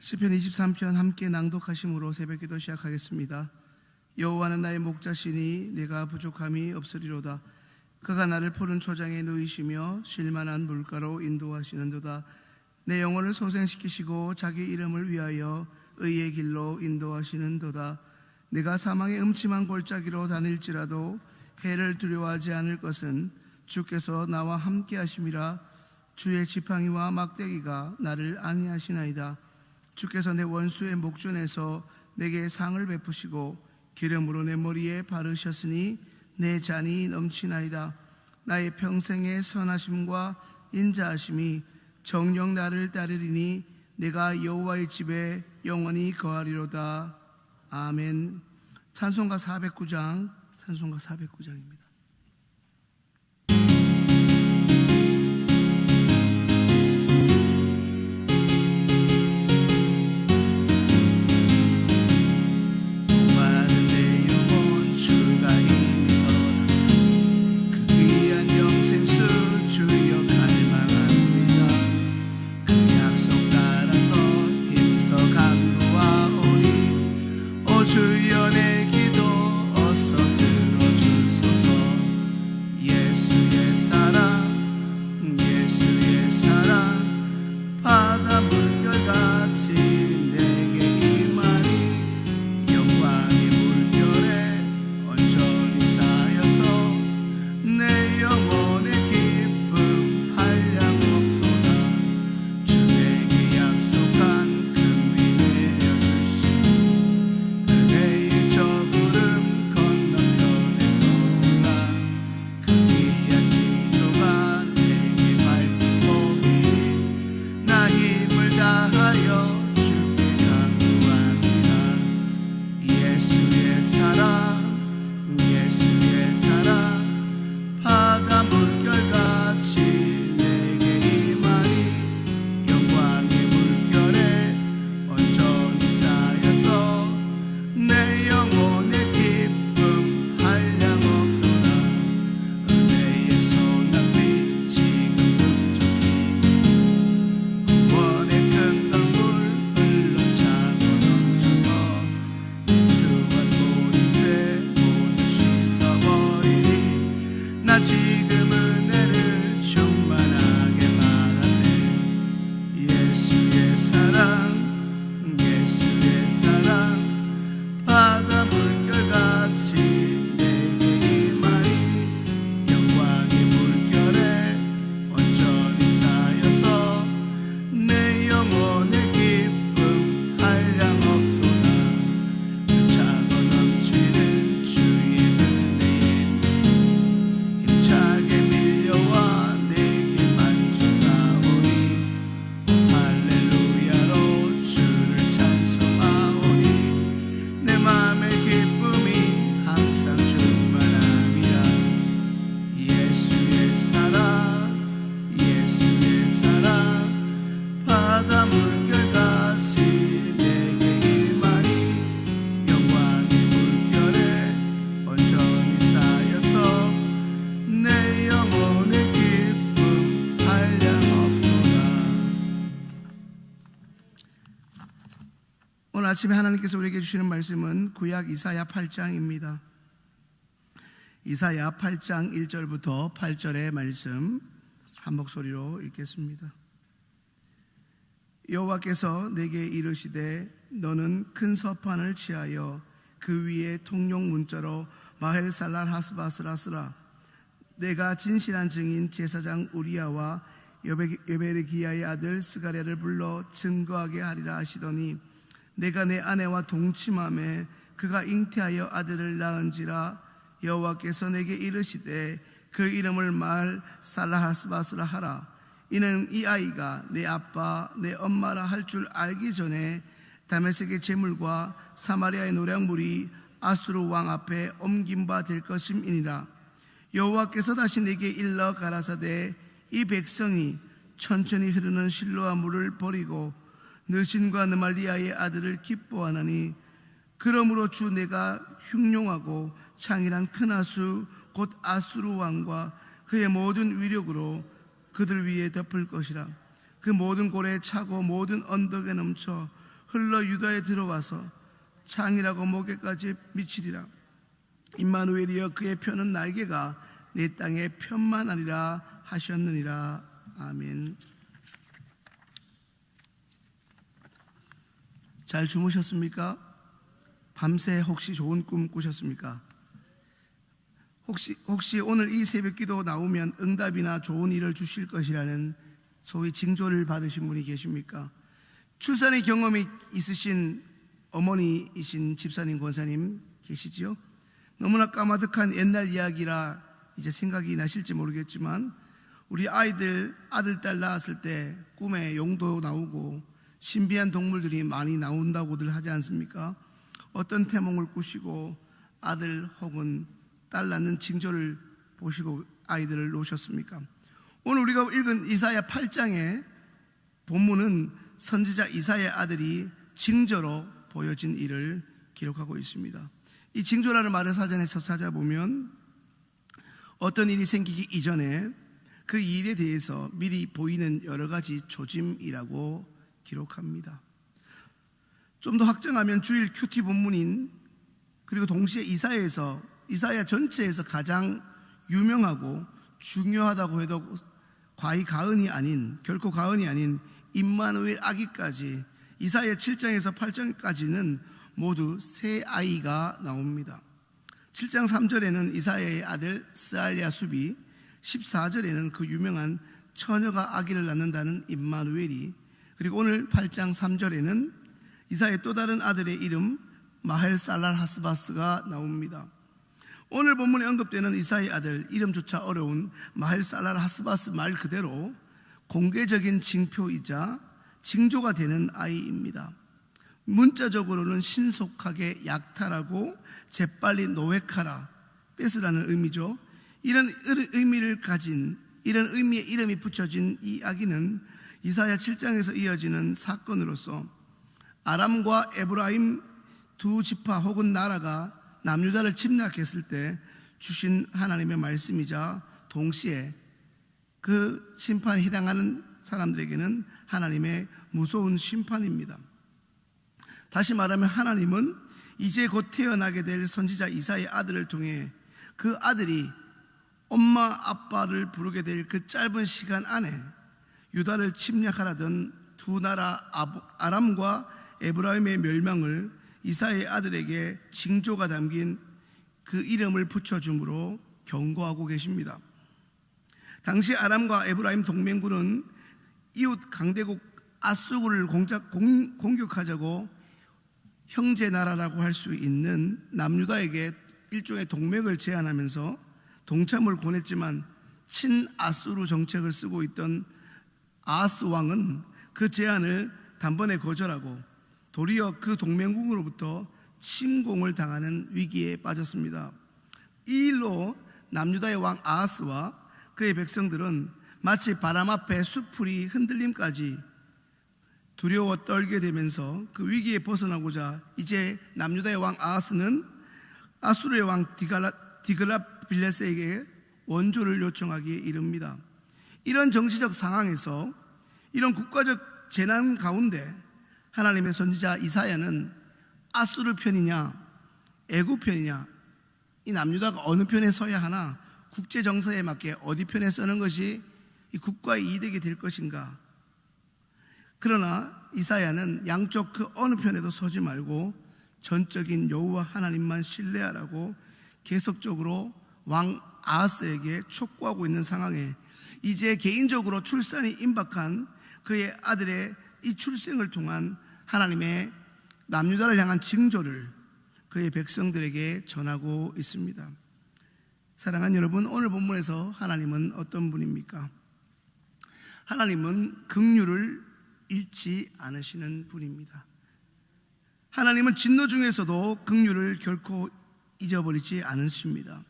시편 23편 함께 낭독하심으로 새벽기도 시작하겠습니다. 여호와는 나의 목자시니 내가 부족함이 없으리로다. 그가 나를 푸른 초장에 누이시며 쉴만한 물가로 인도하시는도다. 내 영혼을 소생시키시고 자기 이름을 위하여 의의 길로 인도하시는도다. 내가 사망의 음침한 골짜기로 다닐지라도 해를 두려워하지 않을 것은 주께서 나와 함께 하심이라. 주의 지팡이와 막대기가 나를 안위하시나이다. 주께서 내 원수의 목전에서 내게 상을 베푸시고 기름으로 내 머리에 바르셨으니 내 잔이 넘치나이다. 나의 평생의 선하심과 인자하심이 정녕 나를 따르리니 내가 여호와의 집에 영원히 거하리로다. 아멘. 찬송가 409장입니다. 주여 내 기도 어서 들어주소서. 예수의 사랑 예수의 사랑 바다 물결같이 내게 임하니 영광의 물결에 온전히 쌓여서 내 영혼의 기쁨 한량 없도다. 주 내게 약속한 금비 내려주시니 그대의 저 구름 건너편에 떠올라 그 귀한 징조가 내게 밝히오리니 나 힘을 다하여 주께 간구합니다. 예수의 사랑 예수의 사랑 바다 물결같이 내게 임하니 영광의 물결에 온전히 쌓여서 내 영혼의 기쁨 한량 없도다. 은혜의 소낙비 지금 흡족히 구원의 큰 강물 흘러차고 넘쳐서 내 추한 모든 죄 모두 씻어버리니 나 지금 은혜를 충만하게 받았네. 예수의 사랑 예수의 사랑 바다 물결같이 내게 임하니 영광의 물결에 온전히 쌓여서 내 영혼의 기쁨 한량 없도다. 차고 넘치는 주의 은혜에 힘차게 밀려와 내게 만족하오니 할렐루야로 주를 찬송하오니 내 맘의 기쁨이 항상 충만함이라. 예수의 사랑 예수의 사랑 바다 물결같이 내게 임하니 영광의 물결에 온전히 쌓여서 내 영혼의 기쁨 한량 없도다. 오늘 아침에 하나님께서 우리에게 주시는 말씀은 구약 이사야 8장입니다. 이사야 8장 1절부터 8절의 말씀 한 목소리로 읽겠습니다. 여호와께서 내게 이르시되 너는 큰 서판을 취하여 그 위에 통용 문자로 마헬살랄 하스바스라 쓰라. 내가 진실한 증인 제사장 우리야와 여베르기야의 아들 스가랴를 불러 증거하게 하리라 하시더니 내가 내 아내와 동침함에 그가 잉태하여 아들을 낳은지라. 여호와께서 내게 이르시되 그 이름을 마헬살랄하스바스라 하라. 이는 이 아이가 내 아빠 내 엄마라 할 줄 알기 전에 다메섹의 제물과 사마리아의 노략물이 아수르 왕 앞에 옮긴 바 될 것임이니라. 여호와께서 다시 내게 일러 가라사대 이 백성이 천천히 흐르는 실로아 물을 버리고 느신과 느말리아의 아들을 기뻐하나니 그러므로 주 내가 흉룡하고 창이란 큰 하수 곧 아수르 왕과 그의 모든 위력으로 그들 위에 덮을 것이라. 그 모든 고래에 차고 모든 언덕에 넘쳐 흘러 유다에 들어와서 창이라고 목에까지 미치리라. 임마누엘이여 그의 표는 날개가 내 땅에 편만하리라 하셨느니라. 아멘. 잘 주무셨습니까? 밤새 혹시 좋은 꿈 꾸셨습니까? 혹시 오늘 이 새벽기도 나오면 응답이나 좋은 일을 주실 것이라는 소위 징조를 받으신 분이 계십니까? 출산의 경험이 있으신 어머니이신 집사님, 권사님 계시지요? 너무나 까마득한 옛날 이야기라 이제 생각이 나실지 모르겠지만 우리 아이들, 아들, 딸 낳았을 때 꿈에 용도 나오고 신비한 동물들이 많이 나온다고들 하지 않습니까? 어떤 태몽을 꾸시고 아들 혹은 딸 낳는 징조를 보시고 아이들을 놓으셨습니까? 오늘 우리가 읽은 이사야 8장의 본문은 선지자 이사야의 아들이 징조로 보여진 일을 기록하고 있습니다. 이 징조라는 말을 사전에서 찾아보면 어떤 일이 생기기 이전에 그 일에 대해서 미리 보이는 여러 가지 조짐이라고 기록합니다. 좀 더 확장하면 주일 큐티 본문인 그리고 동시에 이사야 전체에서 가장 유명하고 중요하다고 해도 결코 가언이 아닌 임마누엘 아기까지 이사야 7장에서 8장까지는 모두 세 아이가 나옵니다. 7장 3절에는 이사야의 아들 스알랴 수비, 14절에는 그 유명한 처녀가 아기를 낳는다는 임마누엘이, 그리고 오늘 8장 3절에는 이사야의 또 다른 아들의 이름 마헬살랄하스바스가 나옵니다. 오늘 본문에 언급되는 이사야의 아들, 이름조차 어려운 마헬살랄하스바스 말 그대로 공개적인 징표이자 징조가 되는 아이입니다. 문자적으로는 신속하게 약탈하고 재빨리 노획하라, 뺏으라는 의미죠. 이런 의미의 이름이 붙여진 이 아기는 이사야 7장에서 이어지는 사건으로서 아람과 에브라임 두 지파 혹은 나라가 남유다를 침략했을 때 주신 하나님의 말씀이자 동시에 그 심판에 해당하는 사람들에게는 하나님의 무서운 심판입니다. 다시 말하면 하나님은 이제 곧 태어나게 될 선지자 이사야의 아들을 통해 그 아들이 엄마 아빠를 부르게 될 그 짧은 시간 안에 유다를 침략하라던 두 나라 아람과 에브라임의 멸망을 이사야의 아들에게 징조가 담긴 그 이름을 붙여줌으로 경고하고 계십니다. 당시 아람과 에브라임 동맹군은 이웃 강대국 아수르를 공격하자고 형제 나라라고 할 수 있는 남유다에게 일종의 동맹을 제안하면서 동참을 권했지만 친아수르 정책을 쓰고 있던 아하스 왕은 그 제안을 단번에 거절하고 도리어 그 동맹국으로부터 침공을 당하는 위기에 빠졌습니다. 이 일로 남유다의 왕 아하스와 그의 백성들은 마치 바람 앞에 수풀이 흔들림까지 두려워 떨게 되면서 그 위기에 벗어나고자 이제 남유다의 왕 아하스는 아수르의 왕 디글랏빌레스에게 원조를 요청하기에 이릅니다. 이런 정치적 상황에서, 이런 국가적 재난 가운데 하나님의 선지자 이사야는 아수르 편이냐 애굽 편이냐, 이 남유다가 어느 편에 서야 하나, 국제 정세에 맞게 어디 편에 서는 것이 이 국가의 이득이 될 것인가. 그러나 이사야는 양쪽 그 어느 편에도 서지 말고 전적인 여호와 하나님만 신뢰하라고 계속적으로 왕 아하스에게 촉구하고 있는 상황에 이제 개인적으로 출산이 임박한 그의 아들의 이 출생을 통한 하나님의 남유다를 향한 징조를 그의 백성들에게 전하고 있습니다. 사랑하는 여러분, 오늘 본문에서 하나님은 어떤 분입니까? 하나님은 긍휼을 잃지 않으시는 분입니다. 하나님은 진노 중에서도 긍휼을 결코 잊어버리지 않으십니다.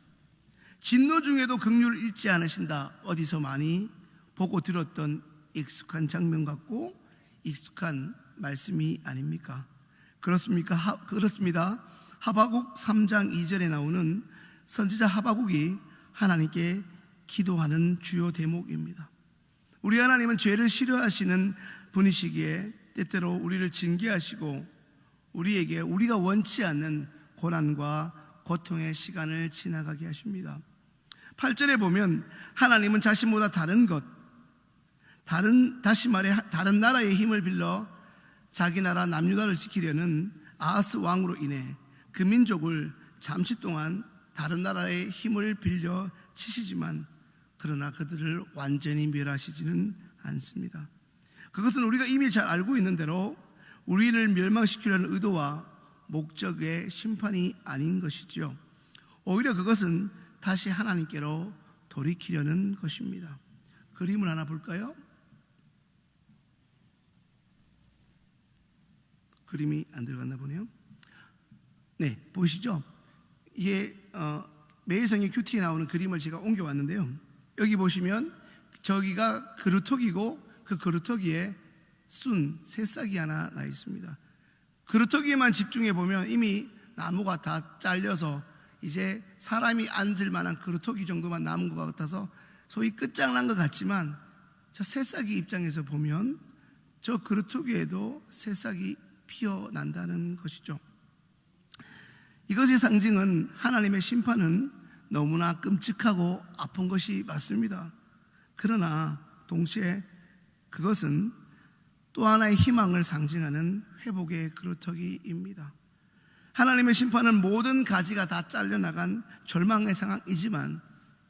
진노 중에도 긍휼을 잃지 않으신다, 어디서 많이 보고 들었던 익숙한 장면 같고 익숙한 말씀이 아닙니까? 그렇습니까? 그렇습니다. 하박국 3장 2절에 나오는 선지자 하박국이 하나님께 기도하는 주요 대목입니다. 우리 하나님은 죄를 싫어하시는 분이시기에 때때로 우리를 징계하시고 우리에게 우리가 원치 않는 고난과 고통의 시간을 지나가게 하십니다. 8절에 보면 하나님은 자신보다 다시 말해 다른 나라의 힘을 빌려 자기 나라 남유다를 지키려는 아하스 왕으로 인해 그 민족을 잠시 동안 다른 나라의 힘을 빌려 치시지만 그러나 그들을 완전히 멸하시지는 않습니다. 그것은 우리가 이미 잘 알고 있는 대로 우리를 멸망시키려는 의도와 목적의 심판이 아닌 것이지요. 오히려 그것은 다시 하나님께로 돌이키려는 것입니다. 그림을 하나 볼까요? 그림이 안 들어갔나 보네요. 네, 보이시죠? 이게 매일성경 큐티에 나오는 그림을 제가 옮겨왔는데요. 여기 보시면 저기가 그루터기고 그 그루터기에 순 새싹이 하나 나 있습니다. 그루터기에만 집중해 보면 이미 나무가 다 잘려서 이제 사람이 앉을 만한 그루터기 정도만 남은 것 같아서 소위 끝장난 것 같지만 저 새싹이 입장에서 보면 저 그루터기에도 새싹이 피어난다는 것이죠. 이것의 상징은 하나님의 심판은 너무나 끔찍하고 아픈 것이 맞습니다. 그러나 동시에 그것은 또 하나의 희망을 상징하는 회복의 그루터기입니다. 하나님의 심판은 모든 가지가 다 잘려나간 절망의 상황이지만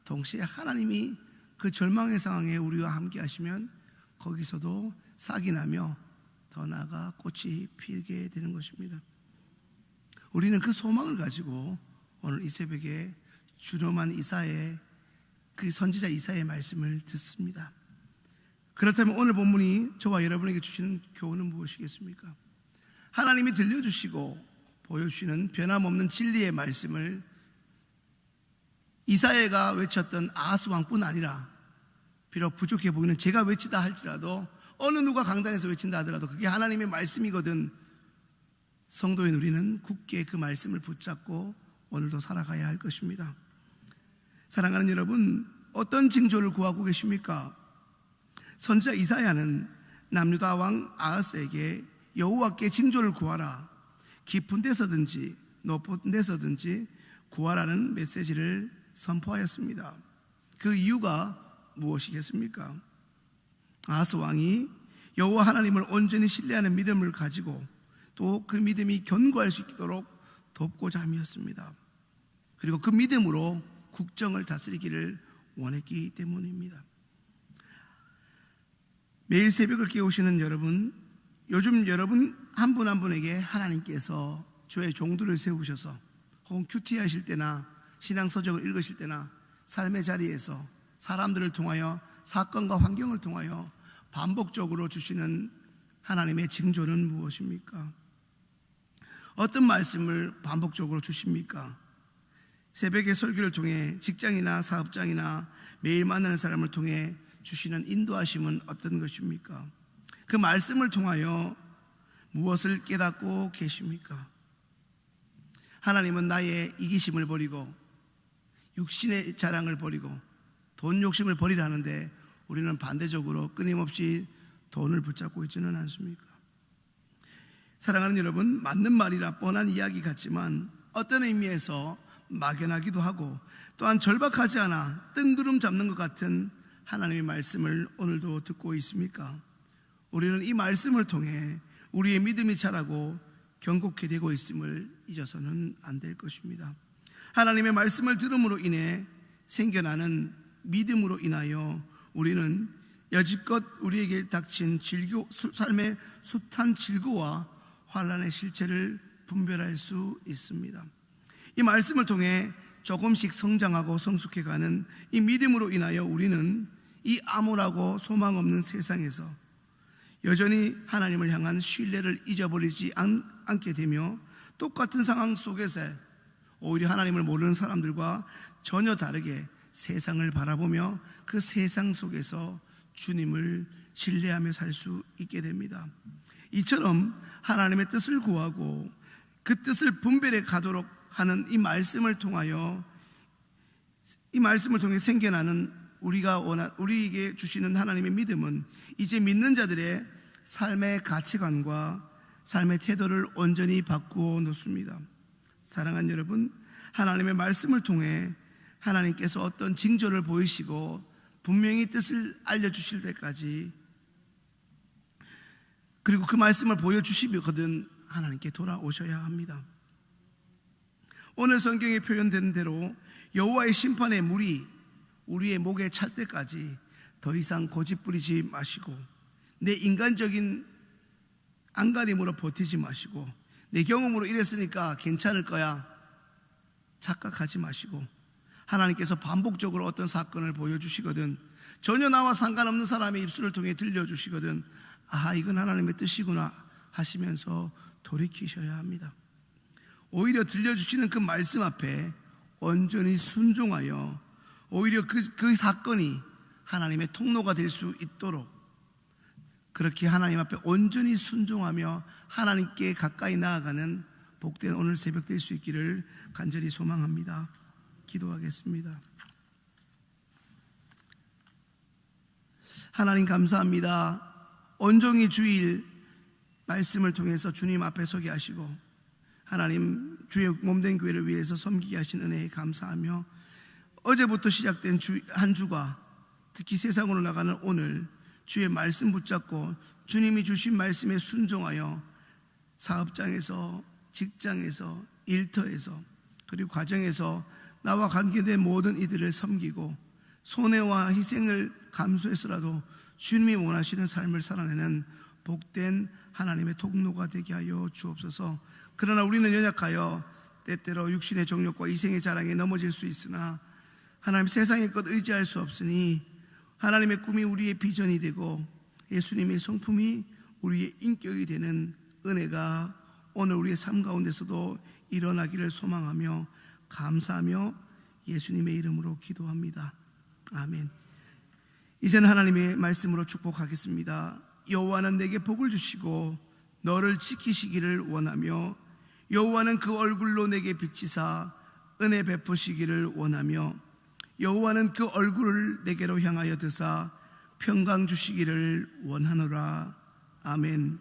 동시에 하나님이 그 절망의 상황에 우리와 함께 하시면 거기서도 싹이 나며 더 나아가 꽃이 피게 되는 것입니다. 우리는 그 소망을 가지고 오늘 이 새벽에 주름한 이사의 그 선지자 이사의 말씀을 듣습니다. 그렇다면 오늘 본문이 저와 여러분에게 주시는 교훈은 무엇이겠습니까? 하나님이 들려주시고 보여주시는 변함없는 진리의 말씀을 이사야가 외쳤던 아하스 왕뿐 아니라 비록 부족해 보이는 제가 외치다 할지라도 어느 누가 강단에서 외친다 하더라도 그게 하나님의 말씀이거든 성도인 우리는 굳게 그 말씀을 붙잡고 오늘도 살아가야 할 것입니다. 사랑하는 여러분, 어떤 징조를 구하고 계십니까? 선지자 이사야는 남유다 왕 아하스에게 여호와께 징조를 구하라, 깊은 데서든지 높은 데서든지 구하라는 메시지를 선포하였습니다. 그 이유가 무엇이겠습니까? 아하스 왕이 여호와 하나님을 온전히 신뢰하는 믿음을 가지고 또 그 믿음이 견고할 수 있도록 돕고자 함이었습니다. 그리고 그 믿음으로 국정을 다스리기를 원했기 때문입니다. 매일 새벽을 깨우시는 여러분, 요즘 여러분 한 분 한 분에게 하나님께서 주의 종들을 세우셔서 혹은 큐티 하실 때나 신앙서적을 읽으실 때나 삶의 자리에서 사람들을 통하여 사건과 환경을 통하여 반복적으로 주시는 하나님의 징조는 무엇입니까? 어떤 말씀을 반복적으로 주십니까? 새벽의 설교를 통해 직장이나 사업장이나 매일 만나는 사람을 통해 주시는 인도하심은 어떤 것입니까? 그 말씀을 통하여 무엇을 깨닫고 계십니까? 하나님은 나의 이기심을 버리고 육신의 자랑을 버리고 돈 욕심을 버리라는데 우리는 반대적으로 끊임없이 돈을 붙잡고 있지는 않습니까? 사랑하는 여러분, 맞는 말이라 뻔한 이야기 같지만 어떤 의미에서 막연하기도 하고 또한 절박하지 않아 뜬구름 잡는 것 같은 하나님의 말씀을 오늘도 듣고 있습니까? 우리는 이 말씀을 통해 우리의 믿음이 자라고 견고케 되고 있음을 잊어서는 안 될 것입니다. 하나님의 말씀을 들음으로 인해 생겨나는 믿음으로 인하여 우리는 여지껏 우리에게 닥친 삶의 숱한 질고와 환난의 실체를 분별할 수 있습니다. 이 말씀을 통해 조금씩 성장하고 성숙해가는 이 믿음으로 인하여 우리는 이 암울하고 소망 없는 세상에서 여전히 하나님을 향한 신뢰를 잊어버리지 않게 되며 똑같은 상황 속에서 오히려 하나님을 모르는 사람들과 전혀 다르게 세상을 바라보며 그 세상 속에서 주님을 신뢰하며 살 수 있게 됩니다. 이처럼 하나님의 뜻을 구하고 그 뜻을 분별해 가도록 하는 이 말씀을 통하여 이 말씀을 통해 생겨나는 우리에게 주시는 하나님의 믿음은 이제 믿는 자들의 삶의 가치관과 삶의 태도를 온전히 바꾸어 놓습니다. 사랑하는 여러분, 하나님의 말씀을 통해 하나님께서 어떤 징조를 보이시고 분명히 뜻을 알려주실 때까지, 그리고 그 말씀을 보여주시거든 하나님께 돌아오셔야 합니다. 오늘 성경에 표현된 대로 여호와의 심판의 물이 우리의 목에 찰 때까지 더 이상 고집 부리지 마시고, 내 인간적인 안간힘으로 버티지 마시고, 내 경험으로 이랬으니까 괜찮을 거야 착각하지 마시고, 하나님께서 반복적으로 어떤 사건을 보여주시거든 전혀 나와 상관없는 사람의 입술을 통해 들려주시거든 아, 이건 하나님의 뜻이구나 하시면서 돌이키셔야 합니다. 오히려 들려주시는 그 말씀 앞에 온전히 순종하여 오히려 그 사건이 하나님의 통로가 될 수 있도록, 그렇게 하나님 앞에 온전히 순종하며 하나님께 가까이 나아가는 복된 오늘 새벽 될 수 있기를 간절히 소망합니다. 기도하겠습니다. 하나님 감사합니다. 온종일 주일 말씀을 통해서 주님 앞에 서게 하시고 하나님 주의 몸된 교회를 위해서 섬기게 하신 은혜에 감사하며, 어제부터 시작된 한 주가 특히 세상으로 나가는 오늘 주의 말씀 붙잡고 주님이 주신 말씀에 순종하여 사업장에서, 직장에서, 일터에서, 그리고 가정에서 나와 관계된 모든 이들을 섬기고 손해와 희생을 감수해서라도 주님이 원하시는 삶을 살아내는 복된 하나님의 통로가 되게 하여 주옵소서. 그러나 우리는 연약하여 때때로 육신의 정욕과 이생의 자랑에 넘어질 수 있으나 하나님 세상의 것 의지할 수 없으니 하나님의 꿈이 우리의 비전이 되고 예수님의 성품이 우리의 인격이 되는 은혜가 오늘 우리의 삶 가운데서도 일어나기를 소망하며 감사하며 예수님의 이름으로 기도합니다. 아멘. 이제는 하나님의 말씀으로 축복하겠습니다. 여호와는 내게 복을 주시고 너를 지키시기를 원하며 여호와는 그 얼굴로 내게 비치사 은혜 베푸시기를 원하며 여호와는 그 얼굴을 내게로 향하여 드사 평강 주시기를 원하노라. 아멘.